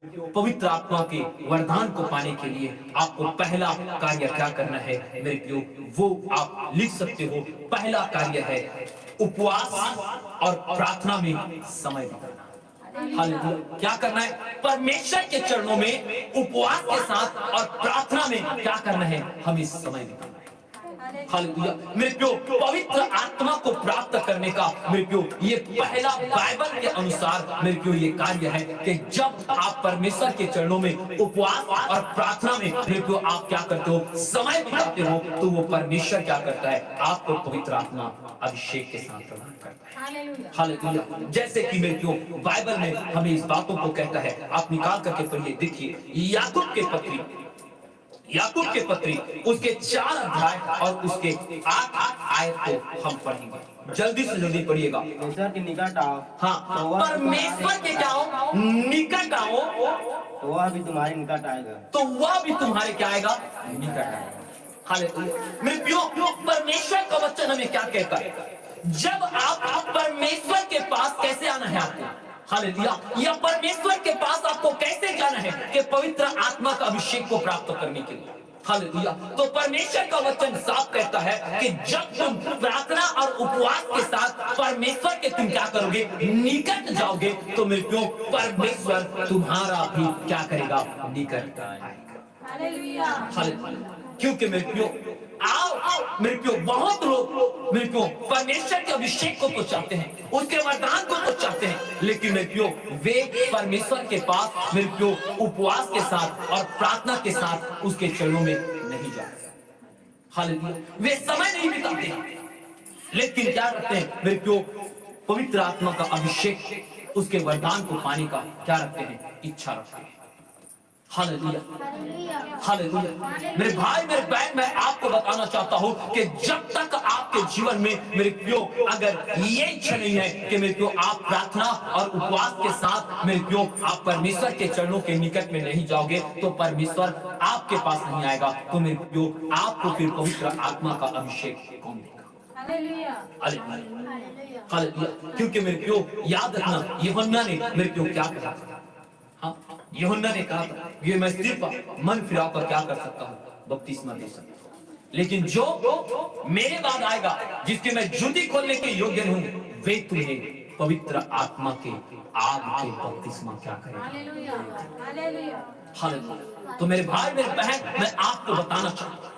पवित्र आत्मा के वरदान को पाने के लिए आपको पहला कार्य क्या करना है मेरे प्रियो, वो आप लिख सकते हो। पहला कार्य है उपवास और प्रार्थना में समय बिताना। हालेलुया। क्या करना है? परमेश्वर के चरणों में उपवास के साथ और प्रार्थना में क्या करना है? हमें समय बिताना। हालेलुया। मेरे प्रियो, पवित्र आत्मा को प्राप्त करने का मेरे प्रियो ये पहला बाइबल के अनुसार मेरे प्रियो ये कार्य है कि जब आप परमेश्वर के चरणों में उपवास और प्रार्थना में मेरे प्रियो आप क्या करते हो, समय बिताते हो, तो वो परमेश्वर क्या करता है? आपको पवित्र आत्मा अभिषेक के साथ प्रदान करता है। हालेलुया। जैसे कि मेरे प्रियो बाइबल में हमें इस बातों को कहता है, आप निकाल करके पढ़िए, देखिए याकूब के पत्री उसके 4 अध्याय और उसके 8 आयत को हम पढ़ेंगे। जल्दी से जल्दी पढ़िएगा। परमेश्वर के निकट आओ। हाँ, परमेश्वर के क्या हो? निकट आओ, तो वह भी तुम्हारे निकट आएगा। तो वह भी तुम्हारे क्या आएगा? निकट आएगा। हालेलुया। मेरे प्रियो, परमेश्वर का वचन हमें क्या कहता है? जब आप परमेश्वर के पास कैसे आना है आपको? हालेलुया। या परमेश्वर के पास आपको कैसे जाना है कि पवित्र आत्मा का अभिषेक को प्राप्त करने के लिए? हालेलुया। तो परमेश्वर का वचन साफ कहता है कि जब तुम प्रार्थना और उपवास के साथ परमेश्वर के तुम क्या करोगे? निकट जाओगे, तो मेरे प्रियो परमेश्वर तुम्हारा भी क्या करेगा? निकट आएगा। हालेलुया। क्योंकि मेरे प्रियो मेरे प्रियो बहुत लोग मेरे प्रियो परमेश्वर के अभिषेक को तो चाहते हैं, उसके वरदान को तो चाहते हैं, लेकिन मेरे प्रियो वे परमेश्वर के पास मेरे प्रियो उपवास के साथ और प्रार्थना के साथ उसके चरणों में नहीं जाते। हालेलुया। वे समय नहीं बिताते, लेकिन क्या करते हैं मेरे प्रियो? पवित्र आत्मा का अभिषेक, उसके वरदान को पाने का क्या रखते हैं? इच्छा रखते हैं। हालेलुया। हालेलुया। मेरे भाई मेरे बहन, मैं आपको बताना चाहता हूं कि जब तक आपके जीवन में मेरे प्रियो अगर ये इच्छा नहीं है कि मेरे प्रियो आप प्रार्थना और उपवास के साथ मेरे प्रियो आप परमेश्वर के चरणों के निकट में नहीं जाओगे, तो परमेश्वर आपके पास नहीं आएगा। तो मेरे प्रियो आपको फिर पवित्र आत्मा का अभिषेक कौन देगा? हालेलुया। क्योंकि मेरे प्रियो याद रखना, यूहन्ना ने मेरे प्रियो क्या कहा? हाँ, यूहन्ना ने कहा था, ये मैं सिर्फ मन फिराकर क्या कर सकता हूँ? बपतिस्मा दे सकता हूँ, लेकिन जो मेरे बाद आएगा जिसके मैं जूती खोलने के योग्य हूँ, वे तुम्हें पवित्र आत्मा के आग के बपतिस्मा क्या करेगा? हालेलुया। तो मेरे भाई मेरे बहन, मैं आपको बताना चाहता हूँ,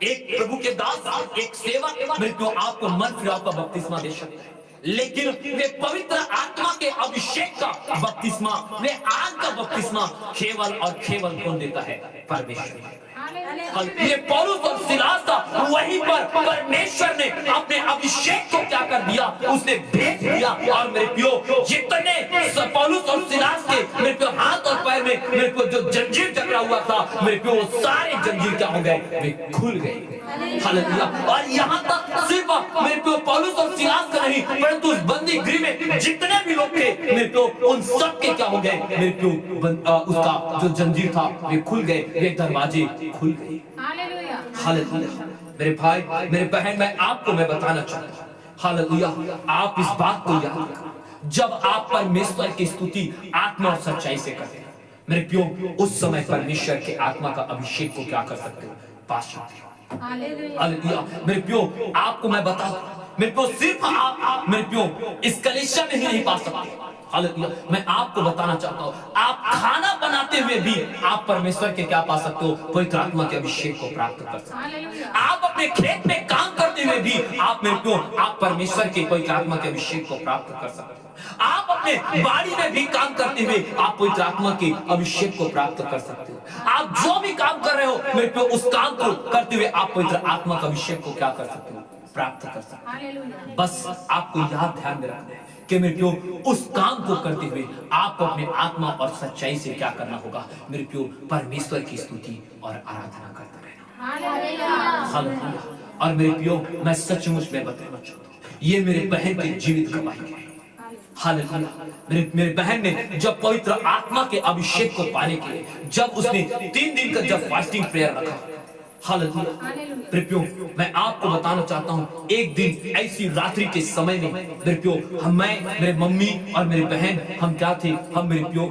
एक प्रभु के दास, एक सेवक मेरे को आपको मन फिराव का बपतिस्मा दे सकते हैं, लेकिन वे पवित्र आत्मा के अभिषेक का बपतिस्मा, वे आग का बपतिस्मा केवल और केवल कौन देता है? परमेश्वर। ये पौलुस और सिलास था, वहीं पर परमेश्वर ने अपने अभिषेक को क्या कर दिया? उसने भेज दिया। और मेरे प्रियो जितने पौलुस और सिलास के मेरे प्रियो हाथ और पैर में मेरे को जो जंजीर जकड़ा हुआ था, मेरे प्रियो वो सारे जंजीर क्या हो गए? वे खुल गए। हालेलुया। और यहाँ तक सिर्फ मेरे प्रियो पौलुस और सिलास का नहीं, परंतु उस बंदी गृह में जितने भी लोग थे मेरे प्रियो उन सब के क्या हो गए? मेरे प्रियो उसका जो जंजीर था वे खुल गए, वे दरवाजे खुल गए। हालेलुया। मेरे भाई मेरे बहन, मैं आपको मैं बताना चाहता हूँ, हालेलुया, आप इस बात को याद रखना, जब आप परमेश्वर की स्तुति आत्मा और सच्चाई से करते हैं मेरे प्रियो, उस समय परमेश्वर के आत्मा का अभिषेक को क्या कर सकते हो? पा सकते हो। हालेलुया। मेरे प्रियो आपको मैं बता दूं, मेरे प्रियो सिर्फ आप मेरे प्रियो इस कलीसिया में ही नहीं पा सकते। हालेलुया। मैं आपको बताना चाहता हूँ, आप खाना बनाते हुए भी आप परमेश्वर के क्या पा सकते हो? पवित्र आत्मा के अभिषेक को प्राप्त कर सकते हो। आप अपने खेत में काम करते हुए भी आप मेरे प्रियो आप परमेश्वर के पवित्र आत्मा के अभिषेक को प्राप्त कर सकते हो। आप अपने बाड़ी में भी काम करते हुए आप पवित्र आत्मा के अभिषेक को प्राप्त कर सकते हो। आप जो भी काम कर रहे हो मेरे प्रियो, उस काम को करते हुए आप पवित्र आत्मा का अभिषेक को क्या कर सकते हो? प्राप्त कर सकते हो। बस आपको याद ध्यान में रखना है कि मेरे प्रियो उस काम को करते हुए आपको अपने आत्मा और सच्चाई से क्या करना होगा? मेरे प्रियो परमेश्वर की स्तुति और आराधना करते रहना। हालेलुया। और मेरे प्रियो मैं सचमुच में बताना चाहता हूँ, ये मेरे बहन की जीवित गवाही है। हालेलुया। मेरे बहन ने जब पवित्र आत्मा के अभिषेक को पाने के लिए जब उसने 3 दिन का जब फास्टिंग प्रेयर रखा, हालेलुया। प्रियो मैं आपको बताना चाहता हूँ, एक दिन ऐसी रात्रि के समय में मेरे प्रियो मैं मेरे मम्मी और मेरी बहन हम क्या थे? हम मेरे प्रियो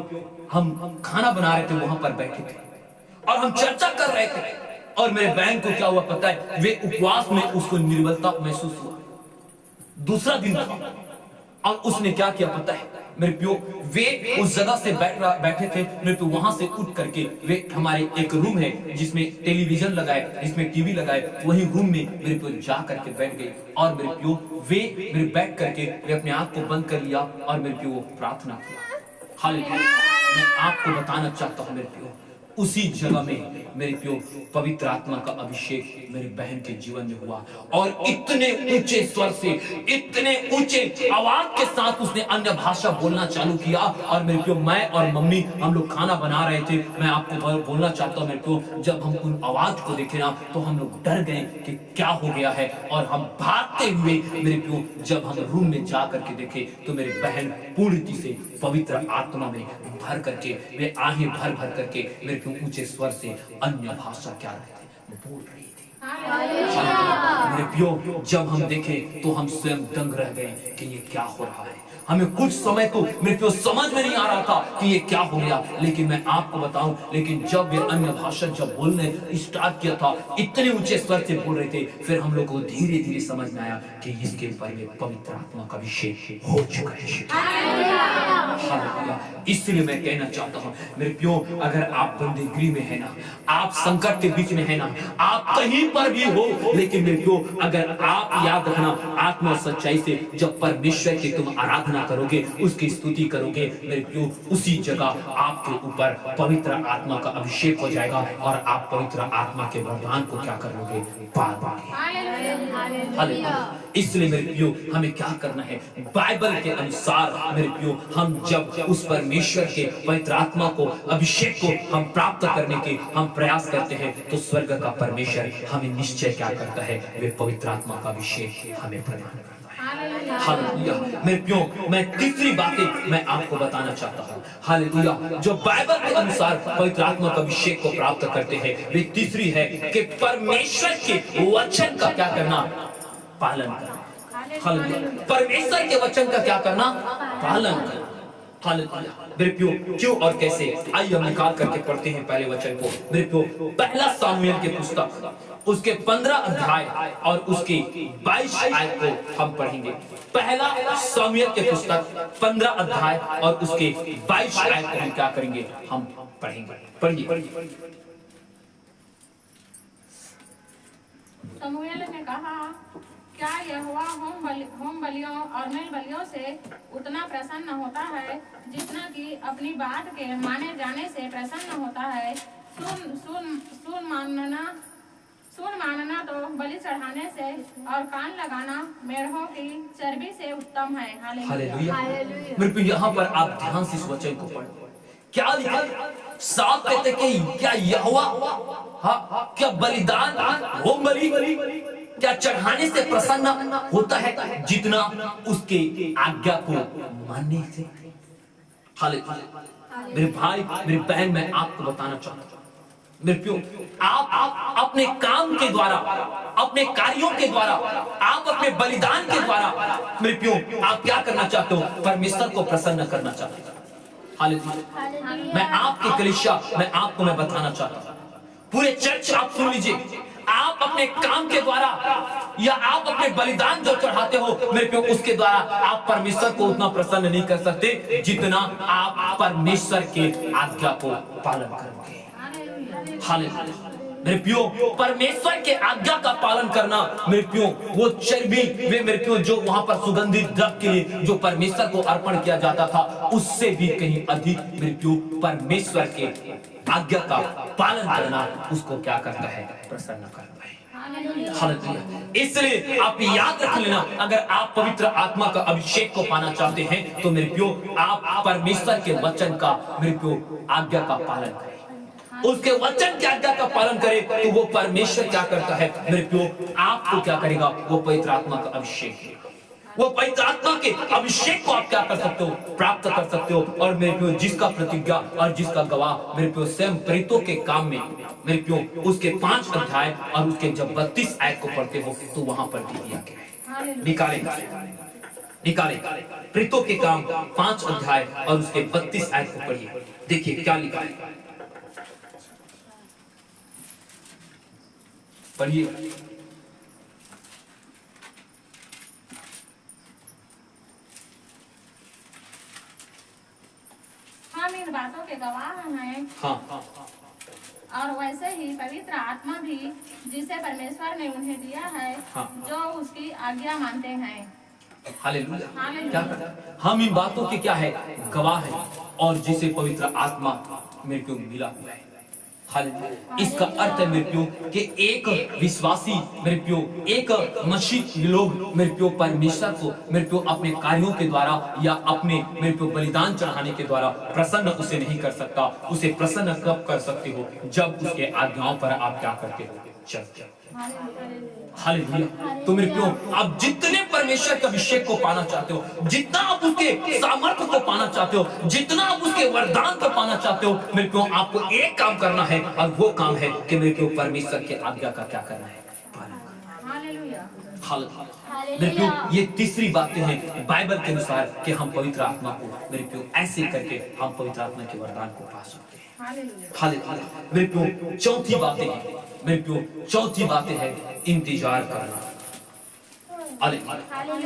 हम खाना बना रहे थे, वहां पर बैठे थे और हम चर्चा कर रहे थे। और मेरे बहन को क्या हुआ पता है, वे उपवास में उसको निर्बलता महसूस हुआ। दूसरा दिन था और उसने क्या किया पता है मेरे प्यो, वे उस जगह से बैठे थे मेरे प्यो, वहां से उठ करके वे हमारे एक रूम है जिसमें टेलीविजन लगाए, जिसमें टीवी लगाए, वही रूम में मेरे प्यो जा करके बैठ गए। और मेरे प्यो वे मेरे बैठ करके वे अपने आंख को बंद कर लिया और मेरे प्यो प्रार्थना किया। हालेलुया। मैं आपको बताना चाहता हूं मेरे प्यो, उसी जगह में मेरे प्यो पवित्र आत्मा का अभिषेक मेरी बहन के जीवन में हुआ और इतने ऊंचे स्वर से, इतने ऊंचे आवाज के साथ उसने अन्य भाषा बोलना चालू किया। और मेरे प्यो मैं और मम्मी हम लोग खाना बना रहे थे। मैं आपको बोलना चाहता हूँ मेरे प्यो, जब हम उन आवाज को देखे ना तो हम लोग डर गए कि क्या हो गया है। और हम भागते हुए मेरे प्यो जब हम रूम में जा करके देखे तो मेरी बहन पूर्णतः से पवित्र आत्मा में भर करके, वे आहें भर भर करके मेरे प्यो ऊंचे स्वर से अन्य भाषा क्या बोल रही थी। मेरे प्यो जब हम देखे तो हम स्वयं दंग रह गए कि ये क्या हो रहा है। हमें कुछ समय तो मेरे प्यो समझ में नहीं आ रहा था कि ये क्या हो गया, लेकिन मैं आपको बताऊं, लेकिन जब ये अन्य भाषा जब बोलने स्टार्ट किया था, इतने ऊंचे स्वर से बोल रहे थे, फिर हम लोग को धीरे धीरे समझ में आया कि इसके ऊपर में पवित्र आत्मा का अभिषेक हो चुका है। इसलिए मैं कहना चाहता हूँ मेरे प्यो, अगर आप बंदीगिरी में है ना, आप संकट के बीच में है ना, आप कहीं पर भी हो, लेकिन मेरे प्यो अगर आप याद रखना आत्मा और सच्चाई से जब परमेश्वर की तुम आराधना करोगे, उसकी स्तुति करोगे मेरे प्यो, उसी जगह आपके ऊपर पवित्र आत्मा का अभिषेक हो जाएगा और आप पवित्र आत्मा के वरदान को क्या करोगे, पा पाओगे। इसलिए मेरे प्यो हमें क्या करना है, बाइबल के अनुसार मेरे प्यो हम जब उस परमेश्वर के पवित्र आत्मा को, अभिषेक को हम प्राप्त करने के हम प्रयास करते हैं तो स्वर्ग का परमेश्वर हमें निश्चय क्या करता है, वे पवित्र आत्मा का अभिषेक हमें प्रदान करता है। हालेलुया। मेरे प्यो मैं तीसरी बातें मैं आपको बताना चाहता हूँ। हालेलुया। जो बाइबल के अनुसार पवित्र आत्मा का अभिषेक को प्राप्त करते हैं, वे तीसरी है कि परमेश्वर के वचन का क्या करना, पालन करना। हालेलुया। परमेश्वर के वचन का क्या करना, पालन करना। हालेलुया। मेरे प्यो क्यों और कैसे, आइए हम निकाल करके पढ़ते हैं पहले वचन को। मेरे प्यो पहला सामुएल के पुस्तक उसके 15 अध्याय और उसके 22 आयत को हम पढ़ेंगे। पहला सामुएल के पुस्तक 15 अध्याय और उसके 22 आयत को हम क्या करेंगे, हम पढ़ेंगे। पढ़िए। शमूएल ने कहा, क्या यहोवा होम बलियों और मेल बलियों से उतना प्रसन्न होता है जितना कि अपनी बात के माने जाने से प्रसन्न होता है। सुन मानना तो बलि चढ़ाने से और कान लगाना मेढ़ों की चर्बी से उत्तम है। हालेलुया। मेरे प्यो यहाँ पर आप ध्यान से इस वचन को पढ़ो। क्या लिखा, साफ कहते कि क्या यहोवा क्या बलिदान, होम बलि क्या चढ़ाने से प्रसन्न होता है जितना उसके आज्ञा को मानने से। हालेलुया। मेरे भाई मेरी बहन मैं आपको बताना चाहता हूँ मेरे प्यो, आप अपने काम के द्वारा, अपने कार्यों के द्वारा, आप अपने बलिदान के द्वारा मेरे प्यो आप क्या करना चाहते हो, परमेश्वर को प्रसन्न करना चाहते हो। हालेलुया। मैं आपके कलीसिया मैं आपको मैं बताना चाहता हूँ, पूरे चर्च आप सुन लीजिए, आप अपने काम के द्वारा या आप अपने बलिदान जो चढ़ाते हो मेरे प्यो, उसके द्वारा आप परमेश्वर को उतना प्रसन्न नहीं कर सकते जितना आप परमेश्वर के आज्ञा को पालन करोगे। हालेलुया। मेरे प्यो परमेश्वर के आज्ञा का पालन करना मेरे प्यो, वो चर्बी वे मेरे प्यो जो वहां पर सुगंधित द्रव्य के लिए जो परमेश्वर को अर्पण किया जाता था, उससे भी कहीं अधिक मेरे प्यो परमेश्वर के आज्ञा का पालन करना उसको क्या करता है, प्रसन्न करता है। हालेलुया। इसलिए आप याद रख लेना, अगर आप पवित्र आत्मा का अभिषेक को पाना चाहते हैं तो मेरे प्यो आप परमेश्वर के वचन का मेरे प्यो आज्ञा का पालन करें, उसके वचन की आज्ञा का पालन करे तो वो परमेश्वर क्या करता है मेरे प्यो, आपको क्या करेगा, वो पवित्र आत्मा का अभिषेक, वो पवित्र आत्मा के अभिषेक को आप क्या कर सकते हो, प्राप्त कर सकते हो। और मेरे प्यो जिसका प्रतिज्ञा और जिसका गवाह मेरे प्यो स्वयं प्रेरितों के काम में मेरे प्यो उसके 5 अध्याय और उसके जब 32 आयत को पढ़ते हो तो वहां पर दिया गया है। निकालेंगे निकाले। प्रेरितों के काम 5 अध्याय और उसके 32 आयत को पढ़िए, देखिए क्या लिखा है, पढ़िए। हम इन बातों के गवाह हैं। हाँ, और वैसे ही पवित्र आत्मा भी जिसे परमेश्वर ने उन्हें दिया है, हाँ। जो उसकी आज्ञा मानते हैं। हालेलुया। हालेलुया। क्या करता है? हम इन बातों के क्या है, गवाह है, और जिसे पवित्र आत्मा मेरे को मिला हुआ है। हालेलुया। इसका अर्थ है मेरे प्यो कि एक विश्वासी मेरे प्यो, एक मसीह लोग मेरे प्यो परमेश्वर को मेरे प्यो अपने कार्यों के द्वारा या अपने मेरे प्यो बलिदान चढ़ाने के द्वारा प्रसन्न उसे नहीं कर सकता। उसे प्रसन्न कब कर सकते हो, जब उसके आज्ञाओं पर आप क्या करते हो, चलते हो। हालेलुया। तो मेरे प्यो, आप जितने परमेश्वर के अभिषेक को पाना चाहते हो, जितना आप उसके सामर्थ्य को पाना चाहते हो, जितना आप उसके वरदान को पाना चाहते हो, मेरे प्यो आपको एक काम करना है, और वो काम है कि मेरे प्यो परमेश्वर के आज्ञा का क्या करना है, पालन करना। हालेलुया। हालेलुया। मेरे प्यो, ये तीसरी बातें हैं बाइबल के अनुसार कि हम पवित्र आत्मा को मेरे प्यो ऐसे करके हम पवित्र आत्मा के वरदान को पा सकते हैं। हालेलुया। मेरे प्यो, चौथी बातें हैं मेरे प्यो, चौथी बातें हैं इंतजार करना।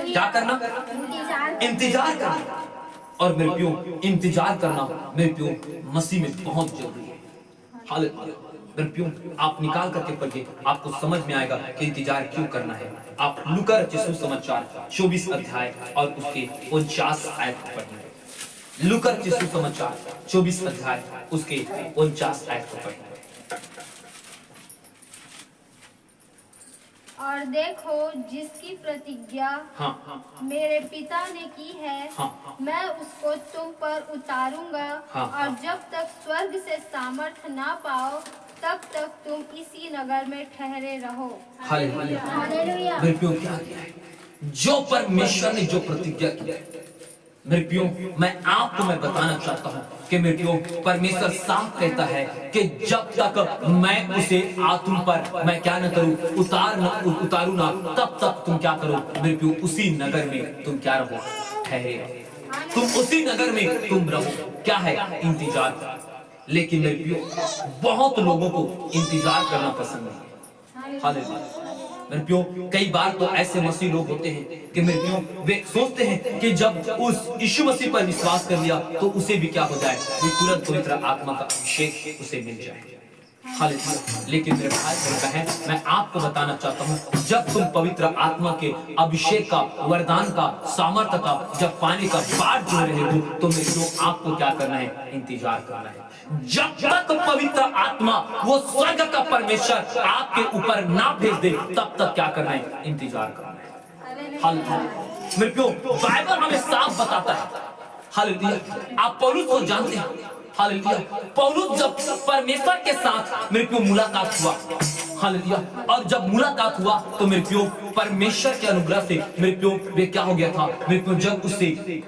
क्या करना, इंतजार करना। और मेरे प्यो, इंतजार करना मेरे प्यो मसीह में बहुत जरूरी है। हालेलुया। मेरे प्यो, आप निकाल करके पढ़िए, आपको समझ में आएगा कि इंतजार क्यों करना है। आप लूका रचित सुसमाचार 24 अध्याय और उसके 49 आयत को पढ़िए। लूका रचित सुसमाचार 24 अध्याय उसके 49 आयत को पढ़िए। और देखो, जिसकी प्रतिज्ञा हाँ, मेरे पिता ने की है, हाँ, मैं उसको तुम पर उतारूंगा। हाँ, और जब तक स्वर्ग से सामर्थ्य ना पाओ, तब तक तुम इसी नगर में ठहरे रहो। हालेलुया। हालेलुया। मेरे प्यो, क्या किया है, जो परमेश्वर ने जो प्रतिज्ञा की है मेरे प्यो, मैं आपको मैं बताना चाहता हूँ कि मेरे प्यो, परमेश्वर साफ कहता है कि जब तक मैं उसे तुम पर मैं क्या न करूँ, उतारू ना, तब तक तुम क्या करो मेरे प्यो, उसी नगर में तुम क्या रहो, ठहरे रहो। तुम उसी नगर में तुम रहो। क्या है, इंतजार। लेकिन मेरे प्यो, बहुत लोगों को इंतजार करना पसंद नहीं है। हालेलुया। मेरे प्यो, कई बार तो ऐसे मसीह लोग होते हैं कि मेरे प्यो, वे सोचते हैं कि जब उस यीशु मसीह पर विश्वास कर लिया तो उसे भी क्या हो जाए, वे तुरंत पवित्र आत्मा का अभिषेक उसे मिल जाए। हालेलुया। लेकिन मेरे भाई मेरे बहन, मैं आपको बताना चाहता हूँ, जब तुम पवित्र आत्मा के अभिषेक का, वरदान का, सामर्थ्य का जब पाने का बाट जो रहे हो, तो मेरे प्यो, आपको क्या करना है, इंतजार करना है। जब तक पवित्र आत्मा, वो स्वर्ग का परमेश्वर आपके ऊपर ना भेज दे, तब तक क्या करना है, इंतजार करना है। हालेलुया। मेरे प्यो, बाइबल हमें साफ बताता है। हालेलुया। आप पौलुस को जानते हैं। हालेलुया। पौलुस जब परमेश्वर के साथ मेरे प्यो मुलाकात हुआ, हालेलुया, और जब मुलाकात हुआ तो मेरे प्यो, परमेश्वर के अनुग्रह से मेरे प्यो, वे क्या हो गया था मेरे प्यो, जब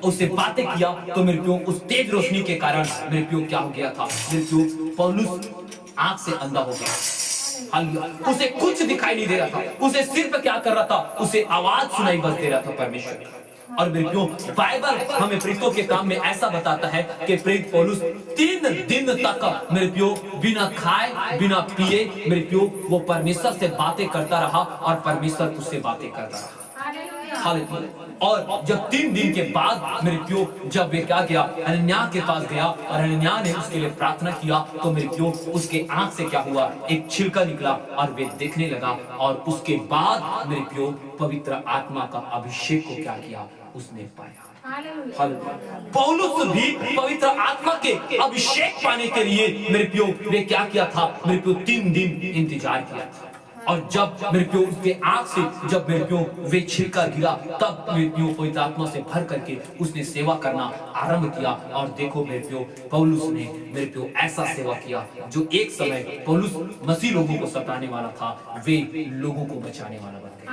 उससे बातें किया तो मेरे प्यो, उस तेज रोशनी के कारण मेरे प्यो क्या हो गया था मेरे प्यो, पौलुस आंख से अंधा हो गया। हालेलुया। उसे कुछ दिखाई नहीं दे रहा था, उसे सिर्फ क्या कर रहा था, उसे आवाज सुनाई बस दे रहा था परमेश्वर की। और मेरे प्यो, बाइबल हमें प्रेरितों के काम में ऐसा बताता है कि प्रेरित पौलुस 3 दिन तक मेरे प्यो, बिना खाए बिना पिए मेरे प्यो, वो परमेश्वर से बातें करता रहा और परमेश्वर उससे बातें करता रहा। हालेलुया। और जब 3 दिन के बाद मेरे प्यो, जब वे क्या किया, हनन्याह के पास गया और हनन्याह ने उसके लिए प्रार्थना किया, तो मेरे प्यो, उसके आंख से क्या हुआ, एक छिलका निकला और वे देखने लगा। और उसके बाद मेरे प्यो, पवित्र आत्मा का अभिषेक को क्या किया, उसने पाया। हालेलुया। पौलुस भी पवित्र आत्मा के अभिषेक पाने के लिए मेरे प्यो, वे क्या किया था मेरे प्यो, 3 दिन इंतजार किया था। और जब मेरे प्यो, उसके आंख से जब मेरे प्यो, वे छिलका गिरा, तब मेरे प्यो, पवित्र आत्मा से भर करके उसने सेवा करना आरंभ किया। और देखो मेरे प्यो, पौलुस ने मेरे प्यो ऐसा सेवा किया जो एक समय पौलुस मसीह लोगों को सताने वाला था, वे लोगों को बचाने वाला बन गया।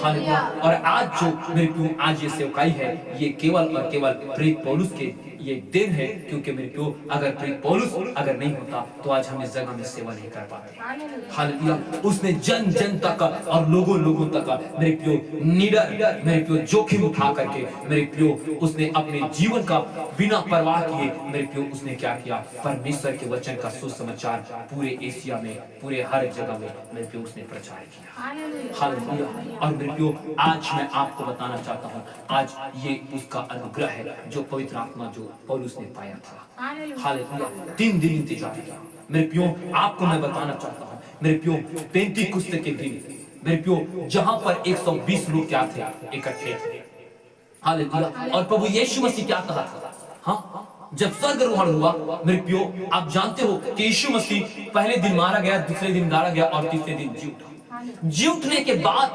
हालेलुया। और आज जो मेरे प्यो, आज ये सेवकाई है, ये केवल और केवल प्रेरित पौलुस के ये दिन है, क्योंकि मेरे प्यो अगर प्रेरित पौलुस अगर नहीं होता तो आज हम इस जगह में सेवा नहीं कर पाते। हालेलुया। उसने जन जन तक और लोगों लोगों तक मेरे प्यो निडर मेरे प्यो जोखिम उठा करके मेरे प्यो उसने अपने जीवन का बिना परवाह किए मेरे प्यो उसने क्या किया, परमेश्वर के वचन का सुसमाचार पूरे एशिया में पूरे हर जगह में मेरे प्यो उसने प्रचार किया। हालेलुया। और मेरे प्यो आज मैं आपको बताना चाहता हूँ, आज ये उसका अनुग्रह है जो पवित्र आत्मा जो पौलुस ने पाया था। हालेलुया। 3 दिन इंतजार किया मेरे प्यो। आपको मैं बताना चाहता हूँ मेरे प्यो, पेंतीकुस्त के दिन मेरे प्यो जहां पर 120 लोग क्या थे, इकट्ठे थे। हालेलुया। और प्रभु यीशु मसीह क्या कहा था, हाँ, जब स्वर्गारोहण हुआ मेरे प्यो, आप जानते हो कि यीशु मसीह पहले दिन मारा गया, दूसरे दिन गाड़ा गया और तीसरे दिन जी उठा। जी उठने के बाद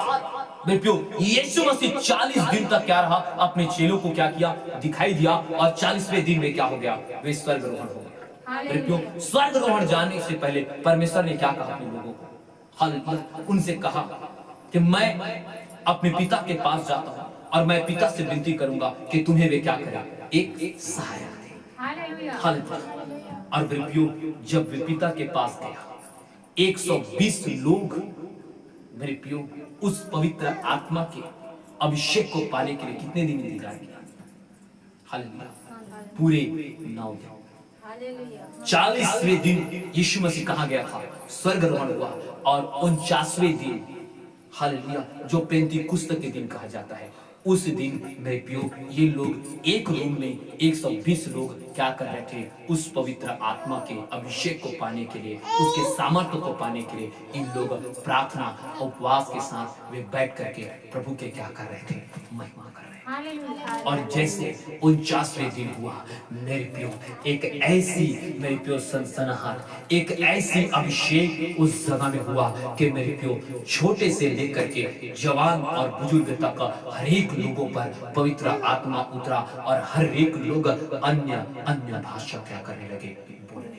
मेरे प्यो यीशु मसीह 40 दिन तक क्या रहा, अपने चेलों को क्या किया, दिखाई दिया, और 40वें दिन में क्या हो गया, वे स्वर्गारोहण हो गया। मेरे प्यो स्वर्गारोहण जाने से पहले परमेश्वर ने क्या कहा अपने लोगों को, हालेलुया, उनसे कहा कि मैं अपने पिता के पास जाता हूं और मैं पिता से विनती करूंगा कि तुम्हें वे क्या करें, एक सहायक दे। हालेलुया। और मेरे प्यो जब वे पिता के पास गया, 120 लोग मेरे प्यो उस पवित्र आत्मा के अभिषेक को पाने के लिए कितने दिन इंतजार किया, हालेलुया, पूरे 9 दिन। 40वें दिन यीशु मसीह कहा गया था, स्वर्गारोहण हुआ, और 49वें दिन हालेलुया जो पेंतीकुस्त के दिन कहा जाता है, उस दिन मेरे प्यो ये लोग एक रूम में 120 लोग क्या कर रहे थे, उस पवित्र आत्मा के अभिषेक को पाने के लिए, उसके सामर्थ्य को पाने के लिए इन लोग प्रार्थना उपवास के साथ वे बैठ करके प्रभु के क्या कर रहे थे, महिमा कर रहे थे। और जैसे 49वें दिन हुआ मेरे प्यो, एक ऐसी मेरे प्यो सनसनाहट, एक ऐसी अभिषेक उस जगह में हुआ कि मेरे प्यो छोटे से लेकर के जवान और बुजुर्ग तक हर एक लोगों पर पवित्र आत्मा उतरा और हर एक लोग अन्य अन्य भाषा क्या करने लगे, बोलने।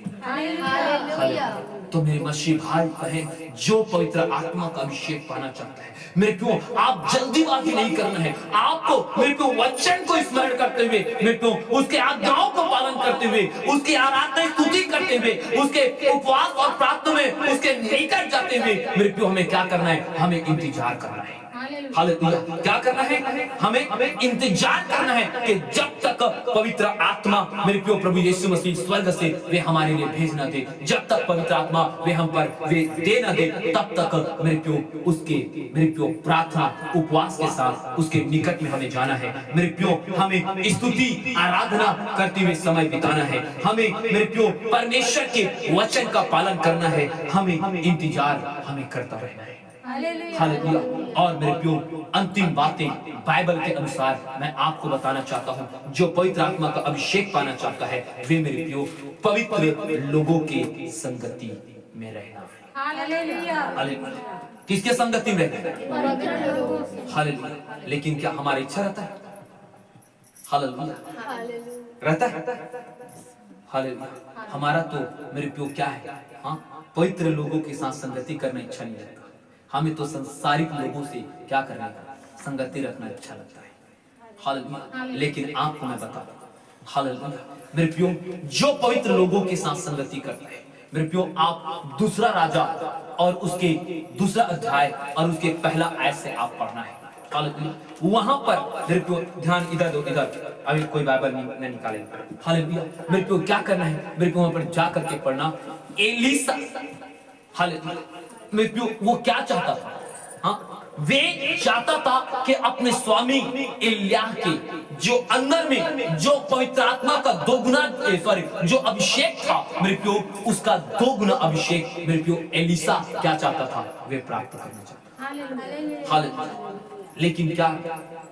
तो मेरे मसीह भाई बहन, जो पवित्र आत्मा का अभिषेक पाना चाहता है मेरे प्यो, आप जल्दीबाजी नहीं करना है, आपको मेरे प्यो वचन को स्मरण करते हुए मेरे प्यो उसके आज्ञाओं को पालन करते हुए, उसकी आराधना स्तुति करते हुए, उसके उपवास और प्रार्थना में उसके निकट जाते हुए मेरे प्यो हमें क्या करना है, हमें इंतजार करना है। हालेलुया। क्या करना है, हमें इंतजार करना है कि जब तक पवित्र आत्मा मेरे प्यो प्रभु यीशु मसीह स्वर्ग से वे हमारे लिए भेज न दे, जब तक पवित्र आत्मा वे हम पर वे दे न दे, तब तक मेरे प्यो उसके मेरे प्यो प्रार्थना उपवास के साथ उसके निकट में हमें जाना है। मेरे प्यो हमें स्तुति आराधना करते हुए समय बिताना है, हमें मेरे प्यो परमेश्वर के वचन का पालन करना है, हमें इंतजार हमें करता रहना है। हालेलुया। और मेरे प्यो अंतिम बातें बाइबल के अनुसार मैं आपको बताना चाहता हूँ, जो पवित्र आत्मा का अभिषेक पाना चाहता है वे मेरे प्यो पवित्र लोगों के संगति में रहना। हालेलुया। किसके संगति में रहना, हालेलुया। लेकिन क्या हमारी इच्छा रहता है, हालेलुया, रहता है, हालेलुया। हमारा तो मेरे प्यो क्या है, हाँ, पवित्र लोगों के साथ संगति करना इच्छा नहीं लगता, हमें तो संसारिक लोगों से क्या करना है, संगति रखना अच्छा लगता है। हालेलुया। लेकिन आपको मैं बता, हालेलुया मेरे प्यो, जो पवित्र लोगों के साथ संगति करता है मेरे प्यो, आप दूसरा राजा और उसके दूसरा अध्याय और उसके पहला आयत से आप पढ़ना है। हालेलुया। वहां पर मेरे प्यो ध्यान इधर दो, इधर अभी कोई बाइबल नहीं निकाले। हालेलुया। मेरे प्यो क्या करना है, मेरे प्यो वहां पर जा करके पढ़ना। एलीसा, हालेलुया मेरे प्यो वो क्या चाहता था, हाँ, वे चाहता था कि अपने स्वामी एलियाह के जो अंदर में जो पवित्र आत्मा का दोगुना जो अभिषेक था मेरे प्यो, उसका दोगुना अभिषेक मेरे प्यो एलीसा क्या चाहता था, वे प्राप्त करना चाहता। हालेलुया। लेकिन क्या,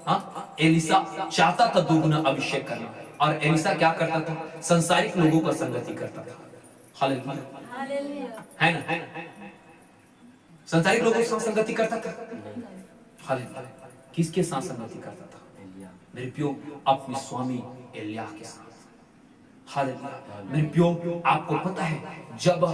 हाँ, एलीसा चाहता था दोगुना अभिषेक करना, और एलीसा क्या करता था, संसारिक लोगों का संगति करता था। हालेलुया, है ना, संसारिक लोगों के साथ संगति करता था। हालेलुया। किसके साथ संगति करता था, मेरे प्यो अपने स्वामी एलिय्याह के साथ। हालेलुया। मेरे प्यो आपको पता है, जब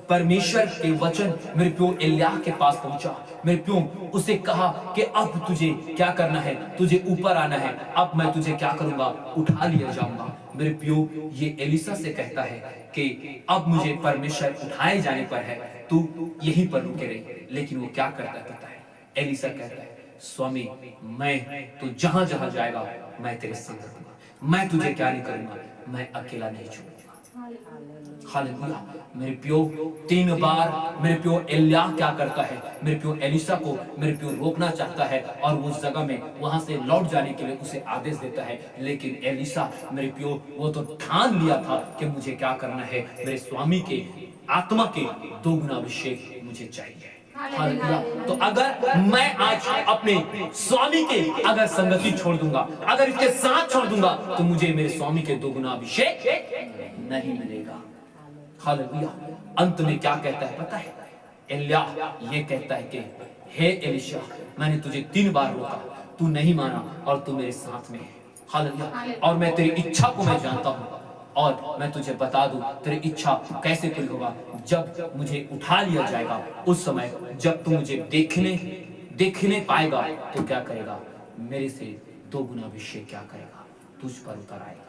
परमेश्वर के वचन मेरे प्यो एलिय्याह के पास पहुंचा। मेरे प्यो उसे कहा कि अब तुझे क्या करना है, तुझे ऊपर आना है, अब मैं तुझे क्या करूंगा, उठा लिया जाऊंगा। मेरे प्यो ये एलीसा से कहता है कि अब मुझे परमेश्वर उठाए जाने पर है, तू यहीं पर रुके रहे। लेकिन वो क्या करता है पता है? एलीसा कहता है स्वामी मैं तो जहां जहां जाएगा मैं तेरे संग रहूंगा, मैं तुझे क्या नहीं करूंगा, मैं अकेला नहीं छोड़ूंगा। हालेलुया। मेरे प्यो 3 बार मेरे प्यो एलिय्याह क्या करता है, मेरे प्यो एलीसा को मेरे प्यो रोकना चाहता है और उस जगह में वहां से लौट जाने के लिए उसे आदेश देता है। लेकिन एलीसा मेरे प्यो वो तो ठान लिया था कि मुझे क्या करना है, मेरे स्वामी के आत्मा के 2 गुना अभिषेक मुझे चाहिए। हालेलुया। तो अगर मैं आज अपने स्वामी के अगर संगति छोड़ दूंगा, अगर इसके साथ छोड़ दूंगा, तो मुझे मेरे स्वामी के 2 गुना अभिषेक नहीं मिलेगा। हालेलुया। अंत में क्या कहता है पता है? एलिय्याह ये कहता है कि हे एलीशा, मैंने तुझे 3 बार रोका, तू नहीं माना और तू मेरे साथ में है। हालेलुया। और मैं तेरी इच्छा को मैं जानता हूं और मैं तुझे बता दूं तेरी इच्छा कैसे पूरी होगा, जब मुझे उठा लिया जाएगा। उस समय जब तू मुझे देखने पाएगा तो क्या करेगा, मेरे से 2 गुना अभिषेक क्या करेगा, तुझ पर उतर आएगा।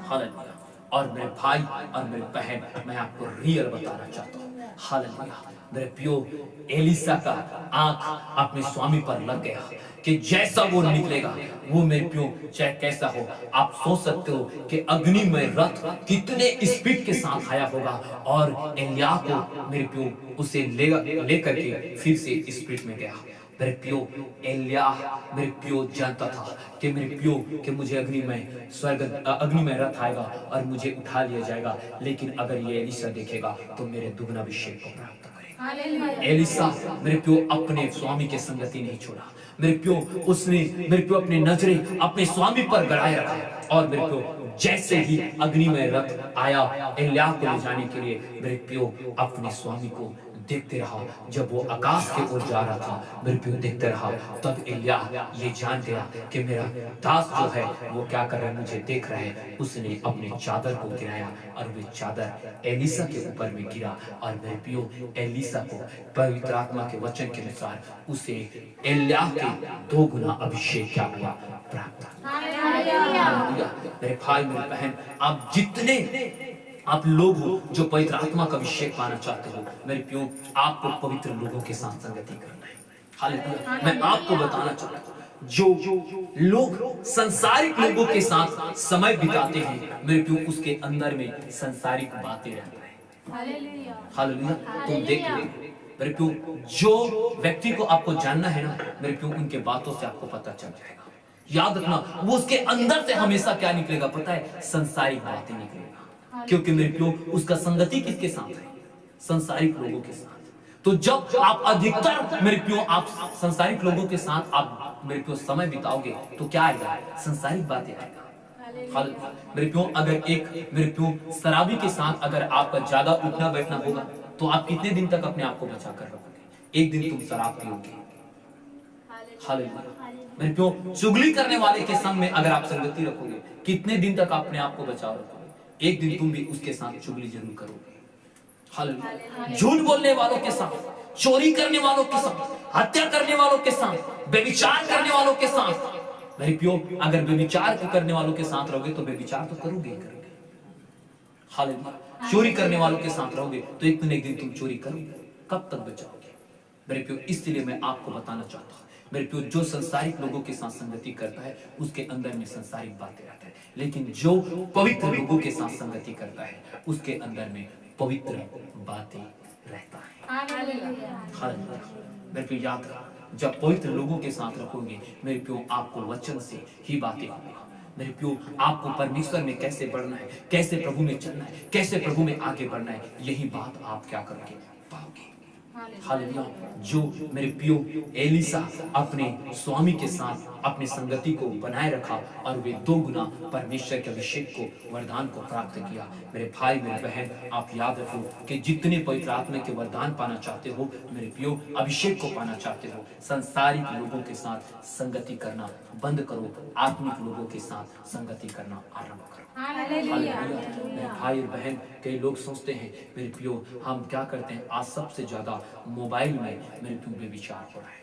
हालेलुया। और मेरे भाई और मेरे बहन, मैं आपको रियल बताना चाहता हूँ, हालेलुया, मेरे प्यो एलीसा का आंख अपने स्वामी पर लग गया कि जैसा वो निकलेगा वो मेरे प्यो चाहे कैसा हो। आप सोच सकते हो कि अग्निमय रथ कितने स्पीड के साथ आया होगा और एलिय्याह को मेरे प्यो उसे लेकर के फिर से स्पीड में गया। मेरे प्यो एलिय्याह मेरे प्यो जानता था कि मेरे प्यो कि मुझे अग्निमय रथ आएगा और मुझे उठा लिया जाएगा। लेकिन अगर ये एलीसा देखेगा तो मेरे दुगना अभिषेक को प्राप्त करेगा। एलीसा मेरे प्यो अपने स्वामी के संगति नहीं छोड़ा। मेरे प्यो उसने मेरे प्यो अपनी नजरें अपने स्वामी पर गड़ाए रखा और मेरे प्यो जैसे ही अग्निमय रथ आया एलिय्याह को ले जाने के लिए, मेरे प्यो अपने स्वामी को देखते रहा। जब वो आकाश के ओर जा रहा था मेरे प्यो देखते रहा, तब एलिय्याह ये जान गया कि मेरा दास जो है वो क्या कर रहा है, मुझे देख रहा है। उसने अपने चादर को गिराया और वे चादर एलीसा के ऊपर में गिरा और मेरे प्यो एलीसा को पवित्र आत्मा के वचन के अनुसार उसे एलिय्याह के 2 गुना अभिषेक क्या हुआ, प्राप्त। मेरे भाई मेरे बहन, आप जितने आप लोग हो जो पवित्र आत्मा का अभिषेक पाना चाहते हो, मेरे प्यो आपको पवित्र लोगों के साथ संगति करना है। हालेलुया। मैं आपको बताना चाहता हूं, जो लोग संसारिक लोगों के साथ समय बिताते हैं मेरे प्यो उसके अंदर में संसारिक बातें रहती हैं। हालेलुया। तुम देख लो मेरे प्यो, जो व्यक्ति को आपको जानना है ना मेरे प्यो, उनके बातों से आपको पता चल जाएगा। याद रखना, वो उसके अंदर से हमेशा क्या निकलेगा पता है, संसारिक बातें निकलेगा। क्योंकि मेरे प्यो उसका संगति किसके साथ है, संसारिक लोगों के साथ। तो जब आप अधिकतर मेरे प्यो आप संसारिक लोगों के साथ आप मेरे प्यो समय बिताओगे तो क्या आएगा, संसारिक बातें आएगा। मेरे प्यो अगर एक मेरे प्यो शराबी के साथ अगर आपका ज्यादा उठना बैठना होगा तो आप कितने दिन तक अपने आप को बचा कर रखोगे? एक दिन तुम शराब पियोगे। हालेलुया। मेरे प्यो चुगली करने वाले के संग में अगर आप संगति रखोगे कितने दिन तक अपने आप को बचाओ रखोगे? एक दिन तुम भी उसके साथ चुगली जरूर करोगे। हालेलुया। झूठ बोलने वालों के साथ, चोरी करने वालों के साथ, हत्या करने वालों के साथ, व्यभिचार करने वालों के साथ, मेरे प्यो अगर व्यभिचार करने वालों के साथ रहोगे तो व्यभिचार तो करोगे ही करोगे। हालेलुया। चोरी करने वालों के साथ रहोगे तो एक दिन तुम चोरी करोगे। कब तक बचाओगे? मेरे प्यो इसलिए मैं आपको बताना चाहता हूं मेरे प्यो, जो संसारिक लोगों के साथ संगति करता है उसके अंदर में संसारिक बातें रहता है, लेकिन जो पवित्र लोगों के साथ संगति करता है उसके अंदर में पवित्र बातें रहता है। हालेलुया। मेरे प्यो याद रखो, जब पवित्र लोगों के साथ रखोगे मेरे प्यो आपको वचन से ही बातें होगा। मेरे प्यो आपको परमेश्वर में कैसे बढ़ना है, कैसे प्रभु में चलना है, कैसे प्रभु में आगे बढ़ना है, यही बात आप क्या करोगे, पाओगे। हालेलुया। जो मेरे पियो एलिसा अपने स्वामी के साथ अपनी संगति को बनाए रखा और वे 2 गुना परमेश्वर के अभिषेक को वरदान को प्राप्त किया। मेरे भाई मेरे बहन, आप याद रखो कि जितने पवित्र आत्मा के वरदान पाना चाहते हो मेरे पियो, अभिषेक को पाना चाहते हो, संसारिक लोगों के साथ संगति करना बंद करो, आत्मिक लोगों के साथ संगति करना आरंभ करो। हालेलुया। मेरे भाई और बहन, कई लोग सोचते हैं मेरे पियो हम क्या करते हैं, आज सबसे ज्यादा मोबाइल में मेरे पियो बेविचार हो रहा है।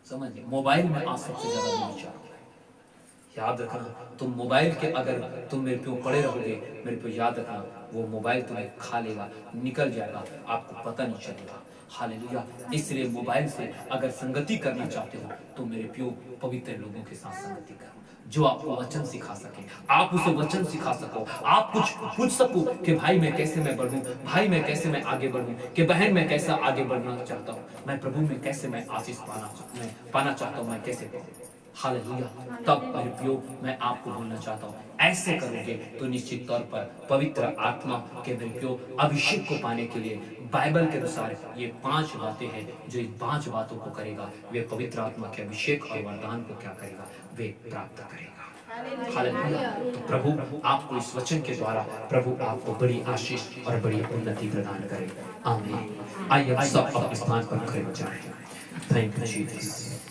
समझिए, मोबाइल में आज सबसे ज्यादा बेविचार हो रहा है। याद रखना, तुम मोबाइल के अगर तुम मेरे पियो पड़े रहोगे मेरे पियो, याद रखना वो मोबाइल तुम्हें खा लेगा, निकल जाएगा, आपको पता नहीं चलेगा। हालेलुया। इसलिए मोबाइल से अगर संगति करना चाहते हो तो मेरे पियो पवित्र लोगों के साथ संगति करो, जो आपको वचन सिखा सके, आप उसे वचन सिखा सको, आप कुछ पूछ सको कि भाई मैं कैसे मैं बढ़ूं, भाई मैं कैसे मैं आगे बढ़ूं, कि बहन मैं कैसा आगे बढ़ना चाहता हूं, मैं प्रभु में कैसे मैं आशीष पाना चाहता हूं, मैं कैसे पाऊं। हालेलुया। तब मेरे पियो मैं आपको बोलना चाहता हूँ, ऐसे करोगे तो निश्चित तौर पर पवित्र आत्मा के मेरे पियो अभिषेक को पाने के लिए बाइबल के अनुसार ये 5 बातें हैं। जो इन 5 बातों को करेगा वे पवित्र आत्मा के अभिषेक और वरदान को क्या करेगा, वे प्राप्त करेगा। हालेलुया। तो प्रभु आपको इस वचन के द्वारा प्रभु आपको बड़ी आशीष और बड़ी उन्नति प्रदान करे। आमीन। आइए सब अपने स्थान पर खड़े हो जाएं। Thank you Jesus.